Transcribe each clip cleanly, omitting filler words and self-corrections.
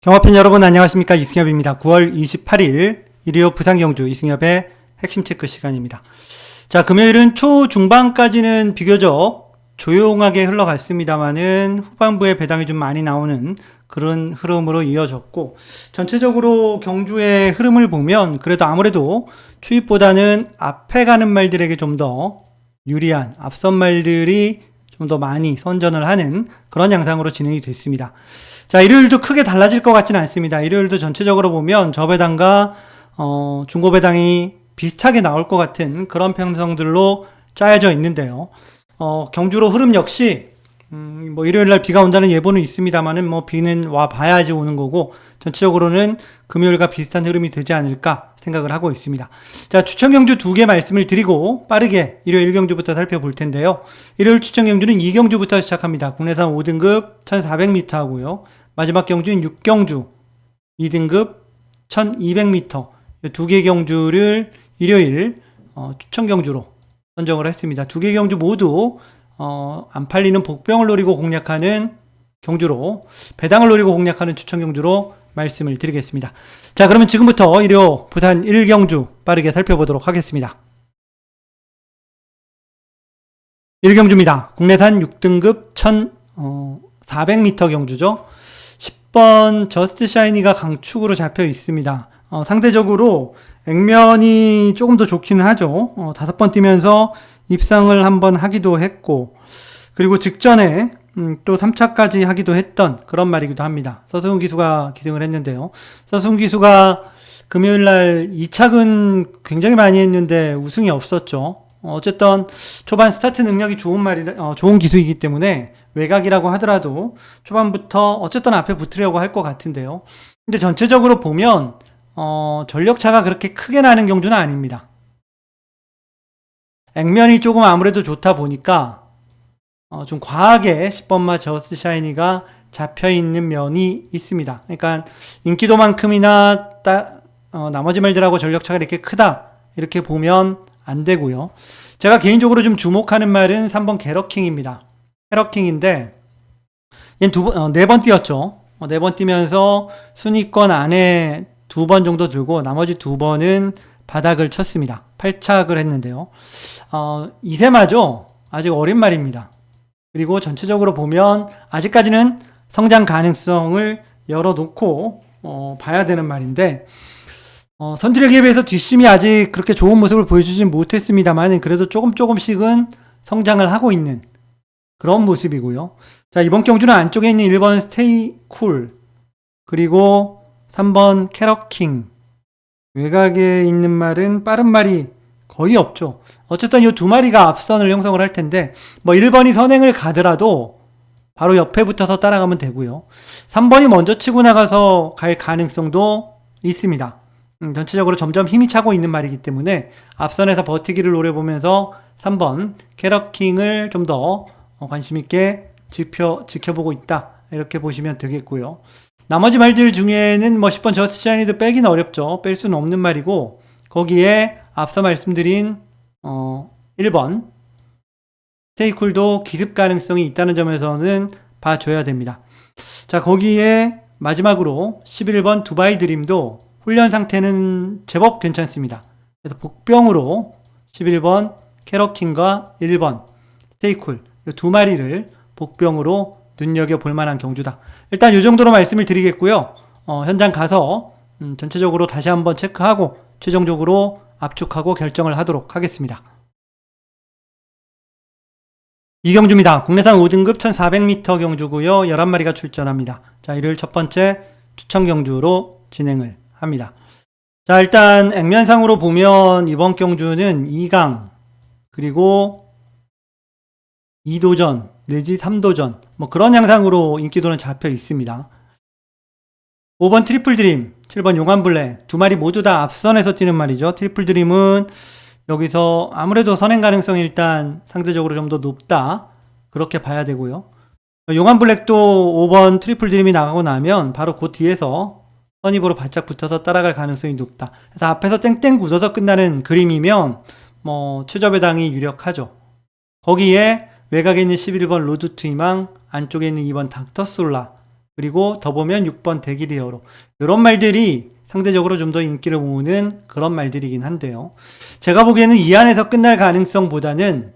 경화팬 여러분 안녕하십니까. 이승엽입니다. 9월 28일 일요 부산경주 이승엽의 핵심 체크 시간입니다. 자, 금요일은 초중반까지는 비교적 조용하게 흘러갔습니다만은 후반부에 배당이 좀 많이 나오는 그런 흐름으로 이어졌고, 전체적으로 경주의 흐름을 보면 그래도 아무래도 추입보다는 앞에 가는 말들에게 좀 더 유리한 앞선 말들이 좀 더 많이 선전을 하는 그런 양상으로 진행이 됐습니다. 자, 일요일도 크게 달라질 것 같지는 않습니다. 일요일도 전체적으로 보면 저배당과 중고배당이 비슷하게 나올 것 같은 그런 편성들로 짜여져 있는데요. 경주로 흐름 역시 일요일날 비가 온다는 예보는 있습니다만은 비는 와 봐야지 오는 거고, 전체적으로는 금요일과 비슷한 흐름이 되지 않을까 생각을 하고 있습니다. 자, 추천 경주 2개 말씀을 드리고 빠르게 일요일 경주부터 살펴볼 텐데요. 일요일 추천 경주는 2경주부터 시작합니다. 국내산 5등급 1400m 하고요. 마지막 경주는 6경주 2등급 1200m, 이 2개 경주를 일요일 추천 경주로 선정을 했습니다. 2개 경주 모두 안 팔리는 복병을 노리고 공략하는 경주로, 배당을 노리고 공략하는 추천 경주로 말씀을 드리겠습니다. 자, 그러면 지금부터 일요 부산 1경주 빠르게 살펴보도록 하겠습니다. 1경주입니다. 국내산 6등급 1400m 경주죠. 10번 저스트 샤이니가 강축으로 잡혀 있습니다. 상대적으로 액면이 조금 더 좋기는 하죠. 5번 뛰면서 입상을 한번 하기도 했고, 그리고 직전에 또 3차까지 하기도 했던 그런 말이기도 합니다. 서승훈 기수가 기승을 했는데요. 서승훈 기수가 금요일날 2착은 굉장히 많이 했는데 우승이 없었죠. 어쨌든 초반 스타트 능력이 좋은 기수이기 때문에 외곽이라고 하더라도 초반부터 어쨌든 앞에 붙으려고 할 것 같은데요. 근데 전체적으로 보면 전력차가 그렇게 크게 나는 경주는 아닙니다. 액면이 조금 아무래도 좋다 보니까 좀 과하게 10번마 저스트 샤이니가 잡혀있는 면이 있습니다. 그러니까 인기도만큼이나 나머지 말들하고 전력차가 이렇게 크다 이렇게 보면 안 되고요. 제가 개인적으로 좀 주목하는 말은 3번 게러킹입니다. 게러킹인데 얘는 4번 뛰었죠. 4번 뛰면서 순위권 안에 2번 정도 들고 나머지 2번은 바닥을 쳤습니다. 8착을 했는데요. 이세마죠. 아직 어린 말입니다. 그리고 전체적으로 보면 아직까지는 성장 가능성을 열어놓고 봐야 되는 말인데, 선두력에 비해서 뒷심이 아직 그렇게 좋은 모습을 보여주진 못했습니다만 그래도 조금씩은 성장을 하고 있는 그런 모습이고요. 자, 이번 경주는 안쪽에 있는 1번 스테이 쿨, 그리고 3번 캐럿킹, 외곽에 있는 말은 빠른 말이 거의 없죠. 어쨌든 이 2마리가 앞선을 형성을 할 텐데 1번이 선행을 가더라도 바로 옆에 붙어서 따라가면 되고요. 3번이 먼저 치고 나가서 갈 가능성도 있습니다. 전체적으로 점점 힘이 차고 있는 말이기 때문에 앞선에서 버티기를 노려보면서 3번 캐럿킹을 좀 더 관심 있게 지켜보고 있다, 이렇게 보시면 되겠고요. 나머지 말들 중에는 10번 저스트 샤이니도 빼기는 어렵죠. 뺄 수는 없는 말이고, 거기에 앞서 말씀드린 1번 스테이쿨도 기습 가능성이 있다는 점에서는 봐줘야 됩니다. 자, 거기에 마지막으로 11번 두바이 드림도 훈련 상태는 제법 괜찮습니다. 그래서 복병으로 11번 캐럿킹과 1번 스테이쿨 이 2마리를 복병으로 눈여겨볼 만한 경주다. 일단 이 정도로 말씀을 드리겠고요. 현장 가서 전체적으로 다시 한번 체크하고 최종적으로 압축하고 결정을 하도록 하겠습니다. 이 경주입니다. 국내산 5등급 1400m 경주고요. 11마리가 출전합니다. 자, 일요일 첫 번째 추천 경주로 진행을 합니다. 자, 일단 액면상으로 보면 이번 경주는 2강 그리고 2도전 내지 3도전 그런 양상으로 인기도는 잡혀 있습니다. 5번 트리플 드림, 7번 용암블랙 2마리 모두 다 앞선에서 뛰는 말이죠. 트리플 드림은 여기서 아무래도 선행 가능성이 일단 상대적으로 좀 더 높다, 그렇게 봐야 되고요. 용암블랙도 5번 트리플 드림이 나가고 나면 바로 그 뒤에서 선입으로 바짝 붙어서 따라갈 가능성이 높다. 그래서 앞에서 땡땡 굳어서 끝나는 그림이면 최저배당이 유력하죠. 거기에 외곽에 있는 11번 로드 투 희망, 안쪽에 있는 2번 닥터솔라, 그리고 더 보면 6번 대기리어로. 이런 말들이 상대적으로 좀 더 인기를 모으는 그런 말들이긴 한데요. 제가 보기에는 이 안에서 끝날 가능성보다는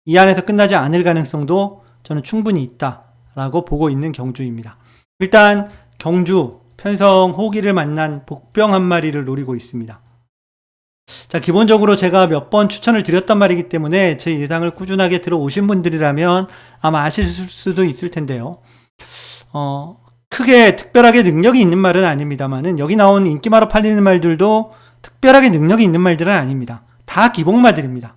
이 안에서 끝나지 않을 가능성도 저는 충분히 있다라고 보고 있는 경주입니다. 일단 경주 편성 호기를 만난 복병 한 마리를 노리고 있습니다. 자, 기본적으로 제가 몇 번 추천을 드렸던 말이기 때문에 제 예상을 꾸준하게 들어오신 분들이라면 아마 아실 수도 있을 텐데요. 크게 특별하게 능력이 있는 말은 아닙니다만은 여기 나온 인기마로 팔리는 말들도 특별하게 능력이 있는 말들은 아닙니다. 다 기복마들입니다.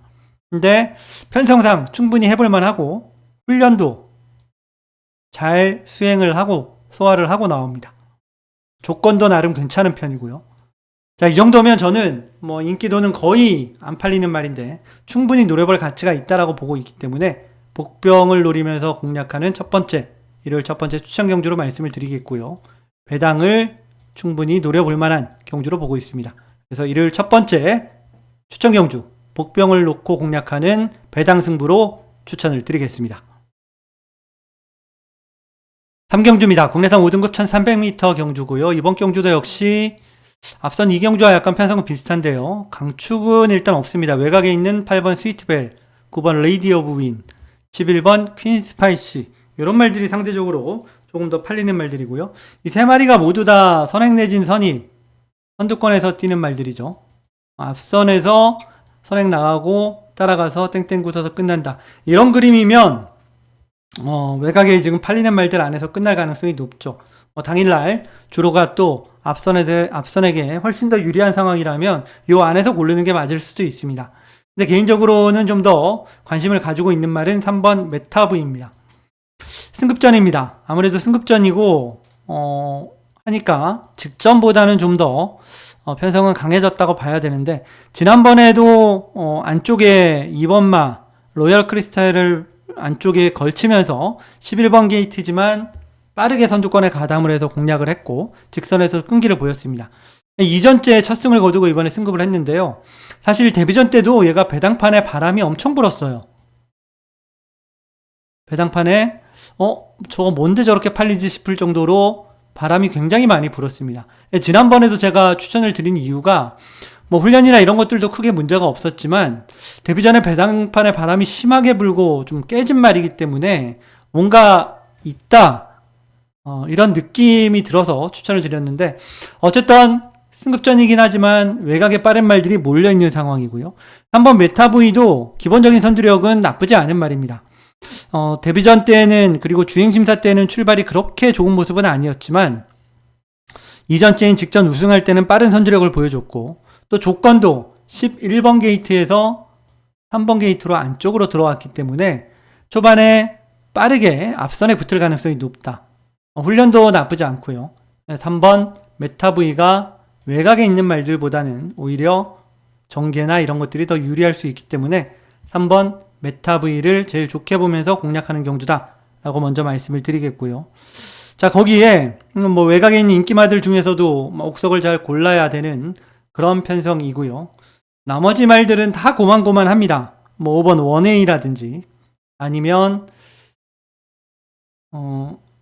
근데 편성상 충분히 해볼 만하고 훈련도 잘 수행을 하고 소화를 하고 나옵니다. 조건도 나름 괜찮은 편이고요. 자, 이 정도면 저는 뭐 인기도는 거의 안 팔리는 말인데 충분히 노려볼 가치가 있다라고 보고 있기 때문에 복병을 노리면서 공략하는 일요일 첫 번째 추천 경주로 말씀을 드리겠고요. 배당을 충분히 노려볼 만한 경주로 보고 있습니다. 그래서 일요일 첫 번째 추천 경주 복병을 놓고 공략하는 배당 승부로 추천을 드리겠습니다. 3경주입니다. 국내산 5등급 1300m 경주고요. 이번 경주도 역시 앞선 2경주와 약간 편성은 비슷한데요. 강축은 일단 없습니다. 외곽에 있는 8번 스위트벨, 9번 레이디 오브 윈, 11번 퀸 스파이시 이런 말들이 상대적으로 조금 더 팔리는 말들이고요. 이 세 마리가 모두 다 선행 내진 선입, 선두권에서 뛰는 말들이죠. 앞선에서 선행 나가고 따라가서 땡땡 굳어서 끝난다. 이런 그림이면 외곽에 지금 팔리는 말들 안에서 끝날 가능성이 높죠. 당일날 주로가 또 앞선에게 훨씬 더 유리한 상황이라면 요 안에서 고르는 게 맞을 수도 있습니다. 근데 개인적으로는 좀 더 관심을 가지고 있는 말은 3번 메타브입니다. 승급전입니다. 아무래도 승급전이고 하니까 직전보다는 좀 더 편성은 강해졌다고 봐야 되는데 지난번에도 안쪽에 2번마 로열 크리스탈을 안쪽에 걸치면서 11번 게이트지만 빠르게 선두권에 가담을 해서 공략을 했고 직선에서 끈기를 보였습니다. 이전째 첫 승을 거두고 이번에 승급을 했는데요. 사실 데뷔전 때도 얘가 배당판에 바람이 엄청 불었어요. 배당판에 저거 뭔데 저렇게 팔리지 싶을 정도로 바람이 굉장히 많이 불었습니다. 지난번에도 제가 추천을 드린 이유가 뭐 훈련이나 이런 것들도 크게 문제가 없었지만 데뷔전에 배당판에 바람이 심하게 불고 좀 깨진 말이기 때문에 뭔가 있다 이런 느낌이 들어서 추천을 드렸는데 어쨌든 승급전이긴 하지만 외곽에 빠른 말들이 몰려있는 상황이고요. 3번 메타브이도 기본적인 선두력은 나쁘지 않은 말입니다. 데뷔전 때는 그리고 주행심사 때는 출발이 그렇게 좋은 모습은 아니었지만 이전째인 직전 우승할 때는 빠른 선두력을 보여줬고 또 조건도 11번 게이트에서 3번 게이트로 안쪽으로 들어왔기 때문에 초반에 빠르게 앞선에 붙을 가능성이 높다. 훈련도 나쁘지 않고요. 3번 메타브이가 외곽에 있는 말들보다는 오히려 정계나 이런 것들이 더 유리할 수 있기 때문에 3번 메타브이를 제일 좋게 보면서 공략하는 경주다 라고 먼저 말씀을 드리겠고요. 자, 거기에 뭐 외곽에 있는 인기마들 중에서도 옥석을 잘 골라야 되는 그런 편성이고요. 나머지 말들은 다 고만고만합니다. 뭐 5번 원웨이라든지 아니면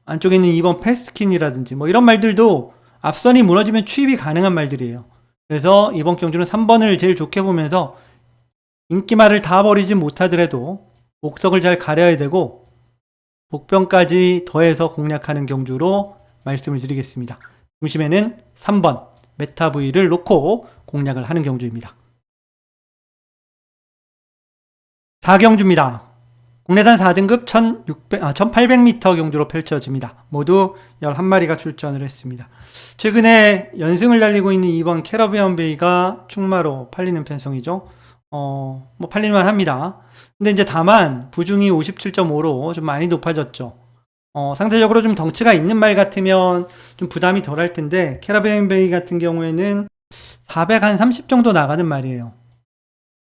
안쪽에 있는 2번 패스킨이라든지 뭐 이런 말들도 앞선이 무너지면 추입이 가능한 말들이에요. 그래서 이번 경주는 3번을 제일 좋게 보면서 인기말을 다 버리지 못하더라도 옥석을 잘 가려야 되고 복병까지 더해서 공략하는 경주로 말씀을 드리겠습니다. 중심에는 3번 메타브이를 놓고 공략을 하는 경주입니다. 4경주입니다. 국내산 4등급 1800m 경주로 펼쳐집니다. 모두 11마리가 출전을 했습니다. 최근에 연승을 달리고 있는 2번 캐러비안 베이가 충마로 팔리는 편성이죠. 뭐 팔릴만 합니다. 근데 이제 다만 부중이 57.5로 좀 많이 높아졌죠. 상대적으로 좀 덩치가 있는 말 같으면 좀 부담이 덜 할 텐데 캐러비안 베이 같은 경우에는 430 정도 나가는 말이에요.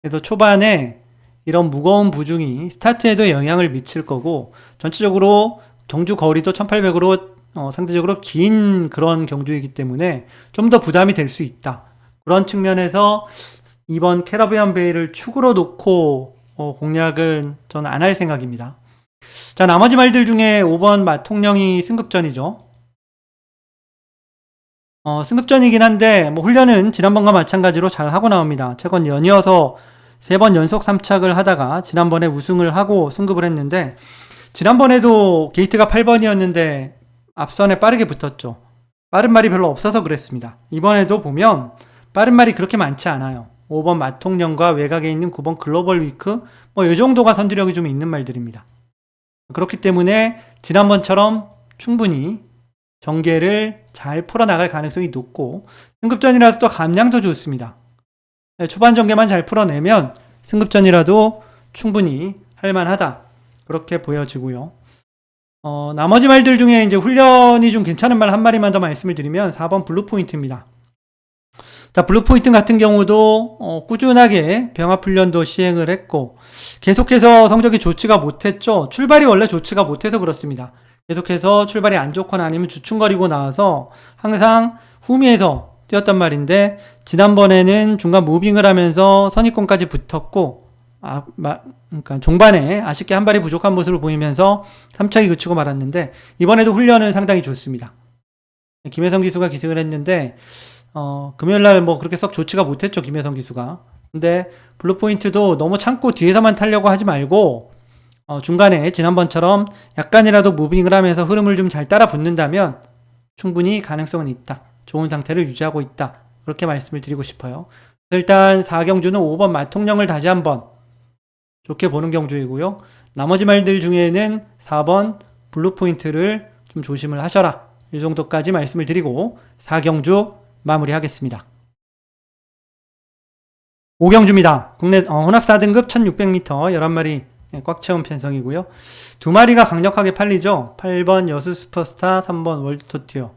그래서 초반에 이런 무거운 부중이 스타트에도 영향을 미칠 거고 전체적으로 경주 거리도 1800으로 상대적으로 긴 그런 경주이기 때문에 좀 더 부담이 될 수 있다. 그런 측면에서 이번 캐러비안 베이를 축으로 놓고 공략은 저는 안 할 생각입니다. 자, 나머지 말들 중에 5번 마통령이 승급전이죠. 승급전이긴 한데, 뭐, 훈련은 지난번과 마찬가지로 잘 하고 나옵니다. 최근 연이어서 3번 연속 3착을 하다가 지난번에 우승을 하고 승급을 했는데, 지난번에도 게이트가 8번이었는데, 앞선에 빠르게 붙었죠. 빠른 말이 별로 없어서 그랬습니다. 이번에도 보면, 빠른 말이 그렇게 많지 않아요. 5번 마통령과 외곽에 있는 9번 글로벌 위크, 뭐, 이 정도가 선두력이 좀 있는 말들입니다. 그렇기 때문에, 지난번처럼 충분히 전개를 잘 풀어나갈 가능성이 높고 승급전이라도 또 감량도 좋습니다. 초반 전개만 잘 풀어내면 승급전이라도 충분히 할만하다 그렇게 보여지고요. 나머지 말들 중에 이제 훈련이 좀 괜찮은 말 한 마리만 더 말씀을 드리면 4번 블루포인트입니다. 자, 블루포인트 같은 경우도 꾸준하게 병합훈련도 시행을 했고 계속해서 성적이 좋지가 못했죠. 출발이 원래 좋지가 못해서 그렇습니다. 계속해서 출발이 안 좋거나 아니면 주춤거리고 나와서 항상 후미에서 뛰었단 말인데 지난번에는 중간 무빙을 하면서 선입권까지 붙었고 그러니까 종반에 아쉽게 한 발이 부족한 모습을 보이면서 3착이 그치고 말았는데 이번에도 훈련은 상당히 좋습니다. 김혜성 기수가 기승을 했는데 금요일날 뭐 그렇게 썩 좋지가 못했죠. 김혜성 기수가. 근데 블루포인트도 너무 참고 뒤에서만 타려고 하지 말고 중간에 지난번처럼 약간이라도 무빙을 하면서 흐름을 좀 잘 따라 붙는다면 충분히 가능성은 있다. 좋은 상태를 유지하고 있다. 그렇게 말씀을 드리고 싶어요. 일단 4경주는 5번 마통령을 다시 한번 좋게 보는 경주이고요. 나머지 말들 중에는 4번 블루포인트를 좀 조심을 하셔라. 이 정도까지 말씀을 드리고 4경주 마무리하겠습니다. 5경주입니다. 국내 혼합 4등급 1600m 11마리 꽉 채운 편성이고요. 2마리가 강력하게 팔리죠. 8번 여수 슈퍼스타, 3번 월드토티어.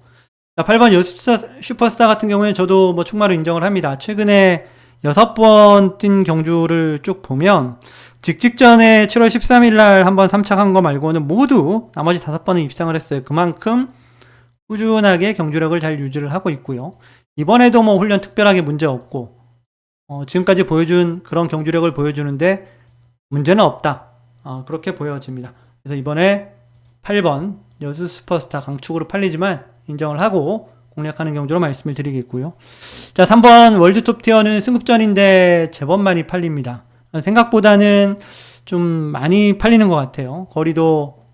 8번 여수 슈퍼스타 같은 경우에는 저도 뭐 충마로 인정을 합니다. 최근에 6번 뛴 경주를 쭉 보면 직전에 7월 13일 날 한번 3착한 거 말고는 모두 나머지 5번은 입상을 했어요. 그만큼 꾸준하게 경주력을 잘 유지를 하고 있고요. 이번에도 뭐 훈련 특별하게 문제 없고 지금까지 보여준 그런 경주력을 보여주는데 문제는 없다. 그렇게 보여집니다. 그래서 이번에 8번 여수 슈퍼스타 강축으로 팔리지만 인정을 하고 공략하는 경주로 말씀을 드리겠고요. 자, 3번 월드톱티어는 승급전인데 제법 많이 팔립니다. 생각보다는 좀 많이 팔리는 것 같아요. 거리도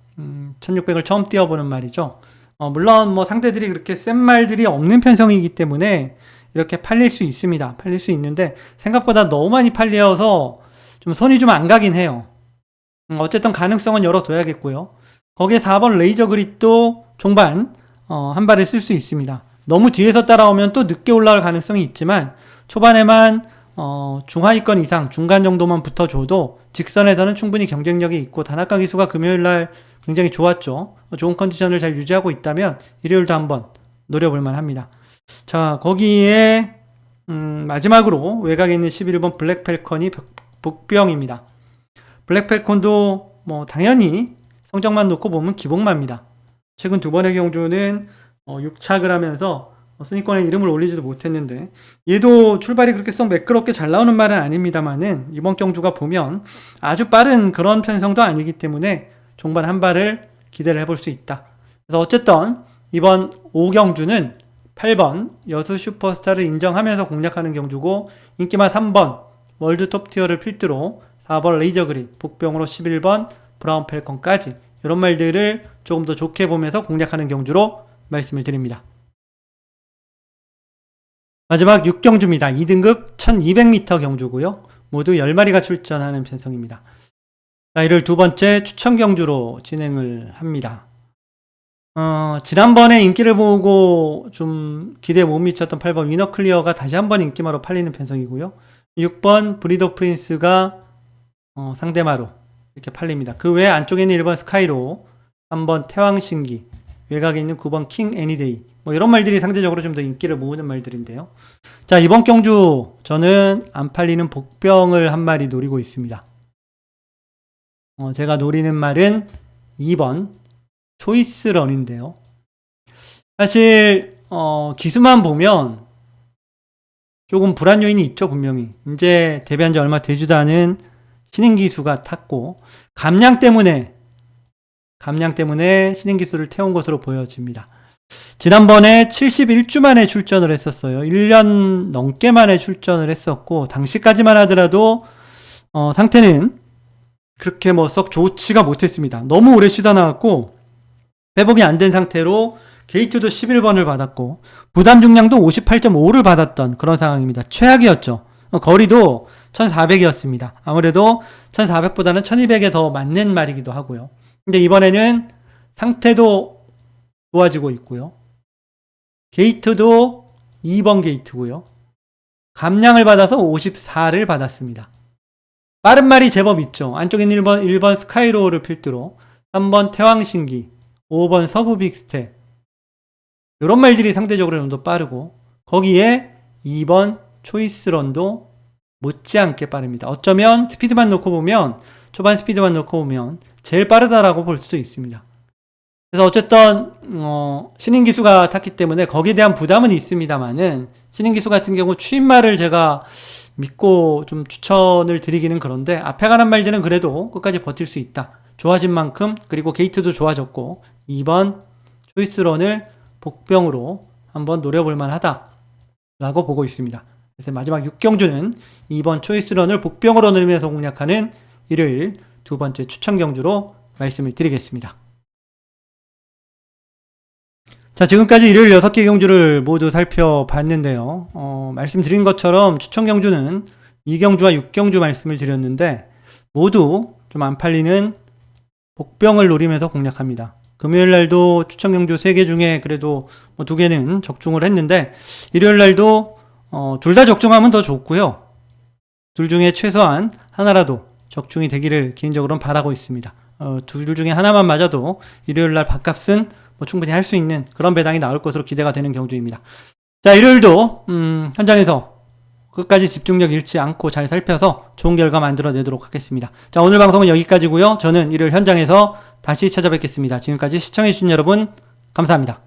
1600을 처음 뛰어보는 말이죠. 물론 뭐 상대들이 그렇게 센 말들이 없는 편성이기 때문에 이렇게 팔릴 수 있습니다. 팔릴 수 있는데 생각보다 너무 많이 팔려서 좀 손이 좀 안 가긴 해요. 어쨌든 가능성은 열어둬야겠고요. 거기에 4번 레이저 그릿도 종반 한 발을 쓸 수 있습니다. 너무 뒤에서 따라오면 또 늦게 올라올 가능성이 있지만 초반에만 중하위권 이상 중간 정도만 붙어줘도 직선에서는 충분히 경쟁력이 있고 단학가 기수가 금요일날 굉장히 좋았죠. 좋은 컨디션을 잘 유지하고 있다면 일요일도 한번 노려볼만 합니다. 자, 거기에 마지막으로 외곽에 있는 11번 블랙펠컨이 복병입니다. 블랙펠컨도 뭐 당연히 성적만 놓고 보면 기복마입니다. 최근 2번의 경주는 6착을 하면서 순위권에 이름을 올리지도 못했는데 얘도 출발이 그렇게 썩 매끄럽게 잘 나오는 말은 아닙니다만은 이번 경주가 보면 아주 빠른 그런 편성도 아니기 때문에 종반 한 발을 기대를 해볼 수 있다. 그래서 어쨌든 이번 5경주는 8번 여수 슈퍼스타를 인정하면서 공략하는 경주고 인기마 3번 월드 톱티어를 필두로 4번 레이저 그릿, 복병으로 11번 브라운 펠컨까지 이런 말들을 조금 더 좋게 보면서 공략하는 경주로 말씀을 드립니다. 마지막 6경주입니다. 2등급 1200m 경주고요. 모두 10마리가 출전하는 편성입니다. 자, 이를 두 번째 추천 경주로 진행을 합니다. 지난번에 인기를 보고 좀 기대에 못 미쳤던 8번 위너 클리어가 다시 한번 인기마로 팔리는 편성이고요. 6번 브리더 프린스가 상대마로 이렇게 팔립니다. 그 외에 안쪽에 있는 1번 스카이로, 3번 태왕신기, 외곽에 있는 9번 킹 애니데이 뭐 이런 말들이 상대적으로 좀 더 인기를 모으는 말들인데요. 자, 이번 경주 저는 안 팔리는 복병을 한 마리 노리고 있습니다. 제가 노리는 말은 2번 초이스런인데요. 사실 기수만 보면 조금 불안 요인이 있죠. 분명히 이제 데뷔한 지 얼마 되지도 않은 신인 기수가 탔고 감량 때문에 감량 때문에 신인기수를 태운 것으로 보여집니다. 지난번에 71주 만에 출전을 했었어요. 1년 넘게 만에 출전을 했었고, 당시까지만 하더라도, 상태는 그렇게 뭐 썩 좋지가 못했습니다. 너무 오래 쉬다 나왔고, 회복이 안 된 상태로 게이트도 11번을 받았고, 부담 중량도 58.5를 받았던 그런 상황입니다. 최악이었죠. 거리도 1400이었습니다. 아무래도 1400보다는 1200에 더 맞는 말이기도 하고요. 근데 이번에는 상태도 좋아지고 있고요. 게이트도 2번 게이트고요. 감량을 받아서 54를 받았습니다. 빠른 말이 제법 있죠. 안쪽에는 1번 스카이로우를 필두로 3번 태왕신기, 5번 서부 빅스텝, 이런 말들이 상대적으로 좀 더 빠르고, 거기에 2번 초이스런도 못지않게 빠릅니다. 어쩌면 스피드만 놓고 보면, 초반 스피드만 놓고 보면 제일 빠르다라고 볼 수도 있습니다. 그래서 어쨌든 신인기수가 탔기 때문에 거기에 대한 부담은 있습니다만은, 신인기수 같은 경우 추임말을 제가 믿고 좀 추천을 드리기는 그런데, 앞에 가는 말들은 그래도 끝까지 버틸 수 있다. 좋아진 만큼, 그리고 게이트도 좋아졌고, 2번 초이스런을 복병으로 한번 노려볼 만하다 라고 보고 있습니다. 그래서 마지막 6경주는 2번 초이스런을 복병으로 넣으면서 공략하는 일요일 두 번째 추천 경주로 말씀을 드리겠습니다. 자, 지금까지 일요일 6개 경주를 모두 살펴봤는데요. 말씀드린 것처럼 추천 경주는 2경주와 6경주 말씀을 드렸는데, 모두 좀 안 팔리는 복병을 노리면서 공략합니다. 금요일 날도 추천 경주 3개 중에 그래도 2개는 적중을 했는데, 일요일 날도 둘 다 적중하면 더 좋고요. 둘 중에 최소한 하나라도 적중이 되기를 개인적으로는 바라고 있습니다. 둘 중에 하나만 맞아도 일요일 날 밥값은 충분히 할 수 있는 그런 배당이 나올 것으로 기대가 되는 경주입니다. 자, 일요일도 현장에서 끝까지 집중력 잃지 않고 잘 살펴서 좋은 결과 만들어내도록 하겠습니다. 자, 오늘 방송은 여기까지고요. 저는 일요일 현장에서 다시 찾아뵙겠습니다. 지금까지 시청해주신 여러분 감사합니다.